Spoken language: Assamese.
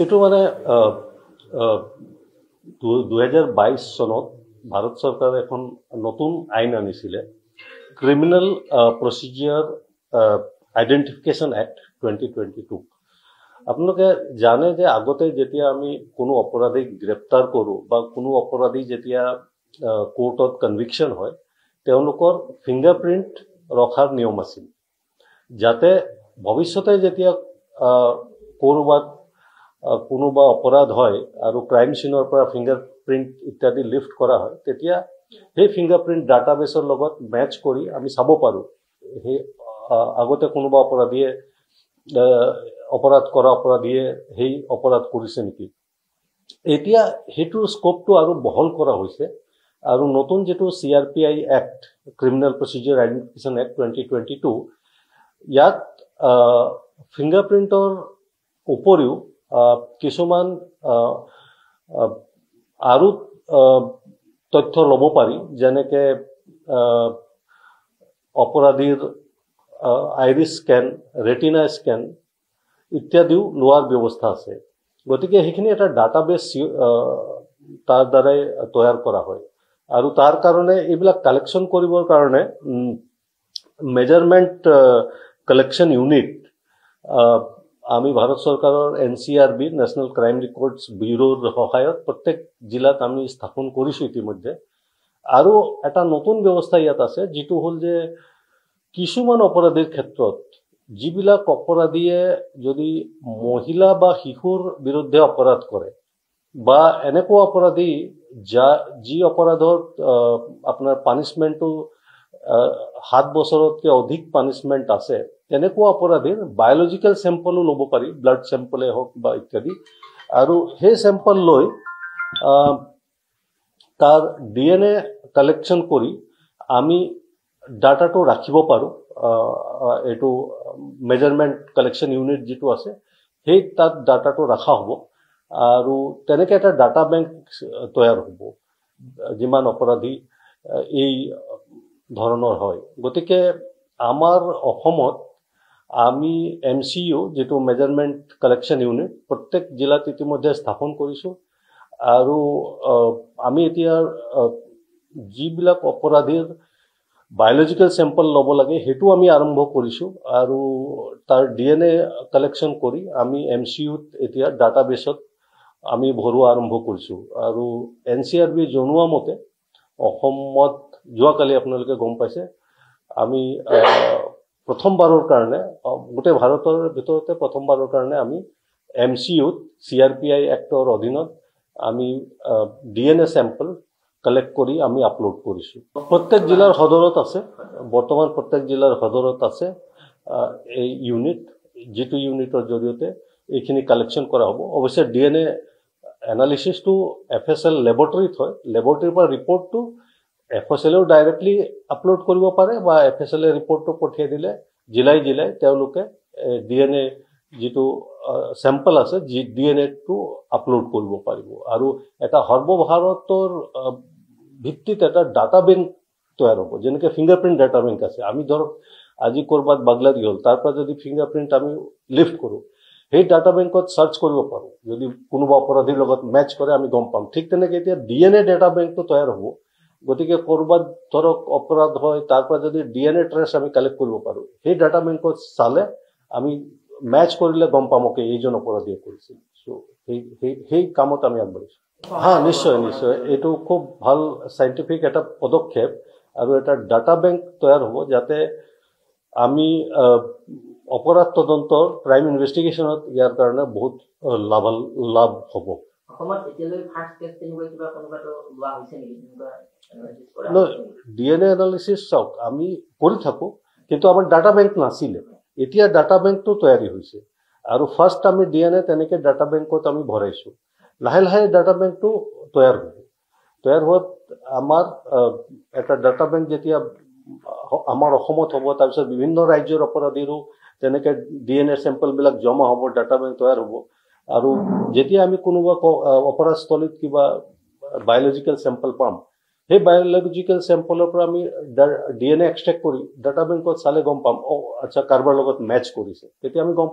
এইটো মানে 2022 চনত ভাৰত চৰকাৰে এখন নতুন আইন আনিছিলে, ক্ৰিমিনেল প্ৰচিডিউৰ আইডেন্টিফিকেশ্যন এক্ট 2022। আপোনালোকে জানে যে আগতে যেতিয়া আমি কোনো অপৰাধীক গ্ৰেপ্তাৰ কৰোঁ বা কোনো অপৰাধী যেতিয়া কোৰ্টত কনভিকশ্যন হয়, তেওঁলোকৰ ফিংগাৰপ্ৰিণ্ট ৰখাৰ নিয়ম আছিল, যাতে ভৱিষ্যতে যেতিয়া ক'ৰবাত কোনোবা অপৰাধ হয় আৰু ক্ৰাইম চিনৰ পৰা ফিংগাৰপ্ৰিণ্ট ইত্যাদি লিফ্ট কৰা হয়, তেতিয়া সেই ফিংগাৰপ্ৰিণ্ট ডাটাবেছৰ লগত মেচ কৰি আমি চাব পাৰোঁ সেই আগতে কোনোবা অপৰাধীয়ে অপৰাধ কৰা অপৰাধীয়ে সেই অপৰাধ কৰিছে নেকি। এতিয়া সেইটোৰ স্কোপটো আৰু বহল কৰা হৈছে আৰু নতুন যিটো CRPI act, criminal procedure identification act 2022, ইয়াত ফিংগাৰপ্ৰিণ্টৰ উপৰিও কিছুমান আৰু তথ্য ল'ব পাৰি, যেনেকে অপৰাধীৰ আইৰিছ স্কেন, ৰেটিনা স্কেন ইত্যাদিও লোৱাৰ ব্যৱস্থা আছে। গতিকে সেইখিনি এটা ডাটাবেছ তাৰ দ্বাৰাই তৈয়াৰ কৰা হয় আৰু তাৰ কাৰণে এইবিলাক কালেকশ্যন কৰিবৰ কাৰণে মেজাৰমেণ্ট কালেকশ্যন ইউনিট আমি ভাৰত চৰকাৰৰ NCRB, নেশ্যনেল ক্ৰাইম ৰেকৰ্ডছ ব্যুৰোৰ সহায়ত প্ৰত্যেক জিলাত আমি স্থাপন কৰিছোঁ ইতিমধ্যে। আৰু এটা নতুন ব্যৱস্থা ইয়াত আছে, যিটো হ'ল যে কিছুমান অপৰাধীৰ ক্ষেত্ৰত যিবিলাক অপৰাধীয়ে যদি মহিলা বা শিশুৰ বিৰুদ্ধে অপৰাধ কৰে বা এনেকুৱা অপৰাধী যি অপৰাধত আপোনাৰ পানিছমেণ্টটো 7 বছৰতকৈ অধিক পানিছমেণ্ট আছে, তেনেকুৱা অপৰাধীৰ বায়'লজিকেল চেম্পলো ল'ব পাৰি, ব্লাড চেম্পলে হওক বা ইত্যাদি। আৰু সেই চেম্পল লৈ তাৰ DNA কালেকশ্যন কৰি আমি ডাটাটো ৰাখিব পাৰোঁ। এইটো মেজাৰমেণ্ট কালেকশ্যন ইউনিট যিটো আছে, সেই তাত ডাটাটো ৰখা হ'ব আৰু তেনেকৈ এটা ডাটা বেংক তৈয়াৰ হ'ব যিমান অপৰাধী এই ধৰণৰ হয়। গতিকে আমাৰ অসমত আমি MCU, যিটো মেজাৰমেণ্ট কালেকশ্যন ইউনিট, প্ৰত্যেক জিলাত ইতিমধ্যে স্থাপন কৰিছোঁ আৰু আমি এতিয়া যিবিলাক অপৰাধীৰ বায়'লজিকেল চেম্পল ল'ব লাগে সেইটো আমি আৰম্ভ কৰিছোঁ আৰু তাৰ DNA কালেকশ্যন কৰি আমি MCUত এতিয়া ডাটাবেছত আমি ভৰোৱা আৰম্ভ কৰিছোঁ। আৰু NCRB জনোৱা মতে অসমত যোৱাকালি আপোনালোকে গম পাইছে, আমি প্ৰথমবাৰৰ কাৰণে গোটেই ভাৰতৰ ভিতৰতে প্ৰথমবাৰৰ কাৰণে আমি MCUত CRPI এক্টৰ অধীনত আমি DNA চেম্পল কালেক্ট কৰি আমি আপলোড কৰিছোঁ। প্ৰত্যেক জিলাৰ সদৰত আছে, বৰ্তমান প্ৰত্যেক জিলাৰ সদৰত আছে এই ইউনিট, যিটো ইউনিটৰ জৰিয়তে এইখিনি কালেকশ্যন কৰা হ'ব। অৱশ্যে DNA এনালিচিছটো FSL লেবৰেটৰীত হয়, লেবৰেটৰীৰ পৰা ৰিপৰ্টটো FSLও ডাইৰেক্টলি আপলোড কৰিব পাৰে বা FSLে ৰিপৰ্টটো পঠিয়াই দিলে জিলাই জিলাই তেওঁলোকে DNA যিটো চেম্পল আছে DNAটো আপলোড কৰিব পাৰিব আৰু এটা সৰ্বভাৰতৰ ভিত্তিত এটা ডাটা বেংক তৈয়াৰ হ'ব, যেনেকৈ ফিংগাৰপ্ৰিণ্ট ডাটা বেংক আছে। আমি ধৰক আজি ক'ৰবাত বাগলাৰী হ'ল, তাৰ পৰা যদি ফিংগাৰপ্ৰিণ্ট আমি লিফ্ট কৰোঁ, সেই ডাটা বেংকত চাৰ্চ কৰিব পাৰোঁ, যদি কোনোবা অপৰাধীৰ লগত মেচ কৰে আমি গম পাম। ঠিক তেনেকৈ এতিয়া DNA ডাটা বেংকটো তৈয়াৰ হ'ব। গতিকে ক'ৰবাত ধৰক অপৰাধ হয়, তাৰ পৰা যদি DNA ট্ৰেছ আমি কালেক্ট কৰিব পাৰোঁ, সেই ডাটা বেংকত চালে আমি মেচ কৰিলে গম পাম অ'কে এইজন অপৰাধীয়ে কৰিছিল। চ' সেই কামত আমি আগবাঢ়িছোঁ। নিশ্চয় নিশ্চয়, এইটো খুব ভাল চাইণ্টিফিক এটা পদক্ষেপ আৰু এটা ডাটা বেংক তৈয়াৰ হ'ব, যাতে আমি অপৰাধ তদন্তৰ ক্ৰাইম ইনভেষ্টিগেশ্যনত ইয়াৰ কাৰণে বহুত লাভ হ'ব। DNA এনালিচিছ চাওক, আমি কৰি থাকোঁ, কিন্তু আমাৰ ডাটা বেংক নাছিলে। এতিয়া ডাটা বেংকটো তৈয়াৰী হৈছে আৰু ফাৰ্ষ্ট আমি DNA তেনেকৈ ডাটা বেংকত আমি ভৰাইছোঁ। লাহে লাহে ডাটা বেংকটো তৈয়াৰ হ'ব। তৈয়াৰ হোৱাত আমাৰ এটা ডাটা বেংক যেতিয়া আমাৰ অসমত হ'ব, তাৰপিছত বিভিন্ন ৰাজ্যৰ অপৰাধীৰো তেনেকৈ DNA চেম্পলবিলাক জমা হ'ব, ডাটা বেংক তৈয়াৰ হ'ব। আৰু যেতিয়া আমি কোনোবা অপৰাধস্থলীত কিবা বায়'লজিকেল চেম্পল পাম, সেই বায়'লজিকেল চেম্পলৰ পৰা আমি DNA এক্সট্ৰেক্ট কৰি ডাটা বেংকত চালে গম পাম, আচ্ছা কাৰোবাৰ লগত মেচ কৰিছে, তেতিয়া আমি গম